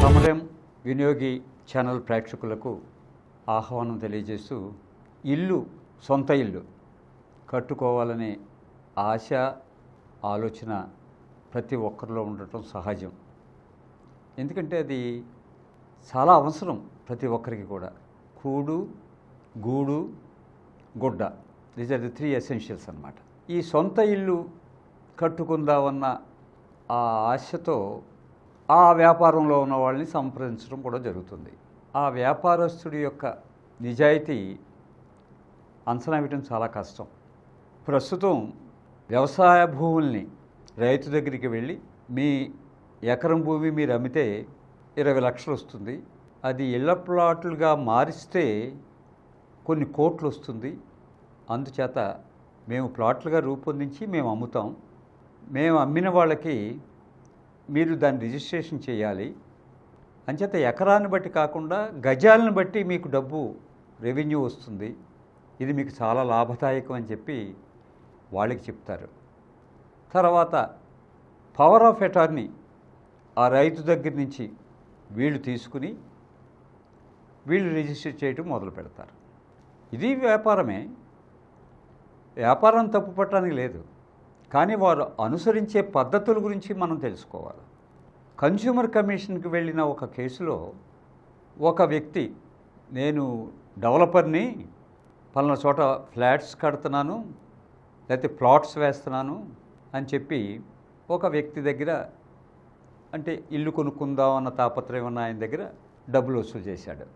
సమరం వినియోగి ఛానల్ ప్రేక్షకులకు ఆహ్వానం తెలియజేస్తూ సొంత ఇల్లు కట్టుకోవాలనే ఆశ ఆలోచన ప్రతి ఒక్కరిలో ఉండటం సహజం. ఎందుకంటే అది చాలా అవసరం ప్రతి ఒక్కరికి కూడా. కూడు, గూడు, గుడ్డ, దీస్ ఆర్ ది 3 ఎసెన్షియల్స్ అన్నమాట. ఈ సొంత ఇల్లు కట్టుకుందామన్న ఆ ఆశతో ఆ వ్యాపారంలో ఉన్న వాళ్ళని సంప్రదించడం కూడా జరుగుతుంది. ఆ వ్యాపారస్తుడి యొక్క నిజాయితీ అంచనా వేయడం చాలా కష్టం. ప్రస్తుతం వ్యవసాయ భూముల్ని రైతు దగ్గరికి వెళ్ళి మీ ఎకరం భూమి మీరు అమ్మితే 20 లక్షలు వస్తుంది, అది ఇళ్ల ప్లాట్లుగా మారిస్తే కొన్ని కోట్లు వస్తుంది, అందుచేత మేము ప్లాట్లుగా రూపొందించి మేము అమ్ముతాం, మేము అమ్మిన వాళ్ళకి మీరు దాన్ని రిజిస్ట్రేషన్ చేయాలి, అంచేత ఎకరాన్ని బట్టి కాకుండా గజాలను బట్టి మీకు డబ్బు రెవెన్యూ వస్తుంది, ఇది మీకు చాలా లాభదాయకం అని చెప్పి వాళ్ళకి చెప్తారు. తర్వాత పవర్ ఆఫ్ అటార్నీ ఆ రైతు దగ్గర నుంచి వీళ్ళు తీసుకుని వీళ్ళు రిజిస్టర్ చేయడం మొదలు పెడతారు. ఇది వ్యాపారమే, వ్యాపారం తప్పు పట్టడానికి లేదు, కానీ వారు అనుసరించే పద్ధతుల గురించి మనం తెలుసుకోవాలి. కన్స్యూమర్ కమిషన్కి వెళ్ళిన ఒక కేసులో ఒక వ్యక్తి, నేను డెవలపర్ని, పలానా చోట ఫ్లాట్స్ కడుతున్నాను లేకపోతే ప్లాట్స్ వేస్తున్నాను అని చెప్పి ఒక వ్యక్తి దగ్గర, అంటే ఇల్లు కొనుక్కుందాం అన్న తాపత్రయం ఉన్న ఆయన దగ్గర డబ్బులు వసూలు చేశాడు.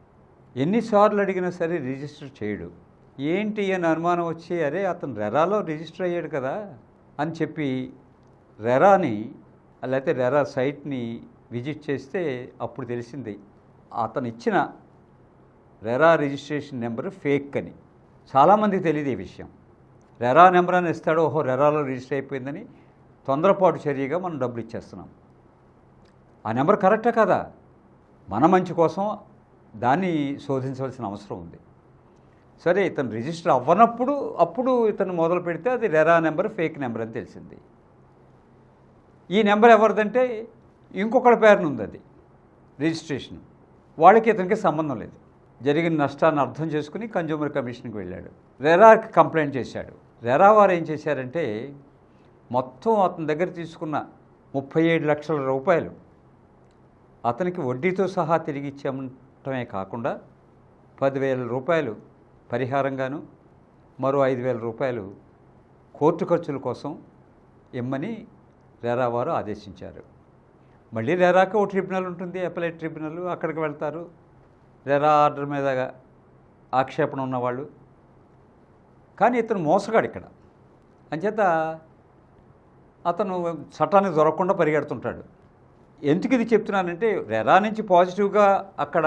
ఎన్నిసార్లు అడిగినా సరే రిజిస్టర్ చేయడు. ఏంటి అని అనుమానం వచ్చి, అరే అతను రెరాలో రిజిస్టర్ అయ్యాడు కదా అని చెప్పి రెరాని లేకపోతే రెరా సైట్ని విజిట్ చేస్తే అప్పుడు తెలిసింది అతను ఇచ్చిన రెరా రిజిస్ట్రేషన్ నెంబర్ ఫేక్ అని. చాలామందికి తెలియదు ఈ విషయం. రెరా నెంబర్ అని ఇస్తాడు, ఓహో రెరాలో రిజిస్టర్ అయిపోయిందని తొందరపాటు చర్యగా మనం డబ్బులు ఇచ్చేస్తున్నాం. ఆ నెంబర్ కరెక్టా కదా, మన మంచి కోసం దాన్ని శోధించవలసిన అవసరం ఉంది. సరే, ఇతను రిజిస్టర్ అవ్వనప్పుడు అప్పుడు ఇతను మొదలు పెడితే అది రెరా నెంబర్ ఫేక్ నెంబర్ అని తెలిసింది. ఈ నెంబర్ ఎవరిదంటే ఇంకొకటి పేరును ఉంది, అది రిజిస్ట్రేషన్. వాళ్ళకి ఇతనికి సంబంధం లేదు. జరిగిన నష్టాన్ని అర్థం చేసుకుని కన్జ్యూమర్ కమిషన్కి వెళ్ళాడు, రెరాకి కంప్లైంట్ చేశాడు. రెరా వారు ఏం చేశారంటే మొత్తం అతని దగ్గర తీసుకున్న 37 లక్షల రూపాయలు అతనికి వడ్డీతో సహా తిరిగి ఇచ్చేయటమే కాకుండా 10,000 రూపాయలు పరిహారంగాను మరో 5,000 రూపాయలు కోర్టు ఖర్చుల కోసం ఇమ్మని రెరా వారు ఆదేశించారు. మళ్ళీ రెరాకి ఓ ట్రిబ్యునల్ ఉంటుంది, అప్పలేట్ ట్రిబ్యునల్, అక్కడికి వెళ్తారు రెరా ఆర్డర్ మీద ఆక్షేపణ ఉన్నవాళ్ళు. కానీ ఇతను మోసగాడు ఇక్కడ, అంచేత అతను చట్టానికి దొరకకుండా పరిగెడుతుంటాడు. ఎందుకు ఇది చెప్తున్నానంటే, రెరా నుంచి పాజిటివ్గా అక్కడ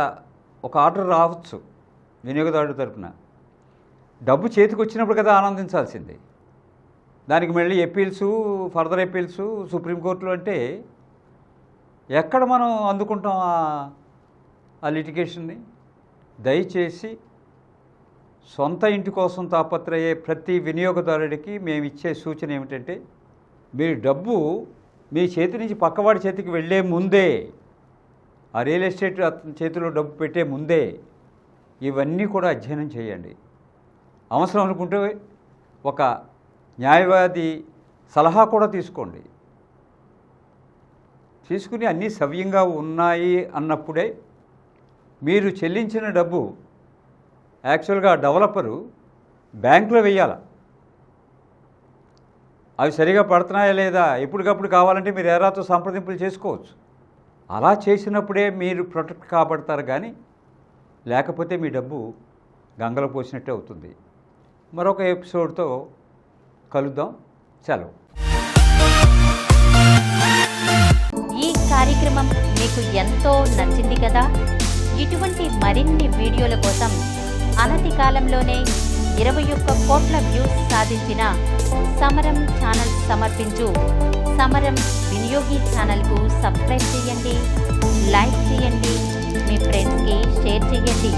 ఒక ఆర్డర్ రావచ్చు వినియోగదారుడి తరపున, డబ్బు చేతికి వచ్చినప్పుడు కదా ఆనందించాల్సింది. దానికి మళ్ళీ అప్పీల్సు, ఫర్దర్ అప్పీల్సు సుప్రీంకోర్టులో అంటే ఎక్కడ మనం అందుకుంటాం ఆ లిటిగేషన్ని? దయచేసి సొంత ఇంటి కోసం తాపత్రయే ప్రతి వినియోగదారుడికి మేము ఇచ్చే సూచన ఏమిటంటే, మీరు డబ్బు మీ చేతి నుంచి పక్కవాడి చేతికి వెళ్ళే ముందే, ఆ రియల్ ఎస్టేట్ అతని చేతిలో డబ్బు పెట్టే ముందే ఇవన్నీ కూడా అధ్యయనం చేయండి. అవసరం అనుకుంటే ఒక న్యాయవాది సలహా కూడా తీసుకోండి. తీసుకుని అన్నీ సవ్యంగా ఉన్నాయి అన్నప్పుడే మీరు చెల్లించిన డబ్బు యాక్చువల్గా డెవలపరు బ్యాంకులో వేయాలి. అవి సరిగా పడుతున్నాయా లేదా ఎప్పటికప్పుడు కావాలంటే మీరు ఎరాతో సంప్రదింపులు చేసుకోవచ్చు. అలా చేసినప్పుడే మీరు ప్రొటెక్ట్ కాబడతారు, కానీ లేకపోతే మీ డబ్బు గంగలో పోసినట్టే అవుతుంది. మరొక ఎపిసోడ్తో కలుద్దాం. సెలవు. ఈ కార్యక్రమం మీకు ఎంతో నచ్చింది కదా. ఇటువంటి మరిన్ని వీడియోల కోసం అనతి కాలంలోనే 21 కోట్ల వ్యూస్ సాధించిన సమరం ఛానల్ సమర్పించు సమరం వినియోగి ఛానల్కు సబ్స్క్రైబ్ చేయండి, లైక్ చేయండి, మీ ఫ్రెండ్స్కి షేర్ చేయండి.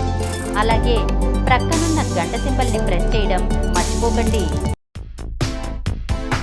అలాగే ప్రక్కనున్న గంట సింబల్ని ప్రెస్ చేయడం మర్చిపోకండి.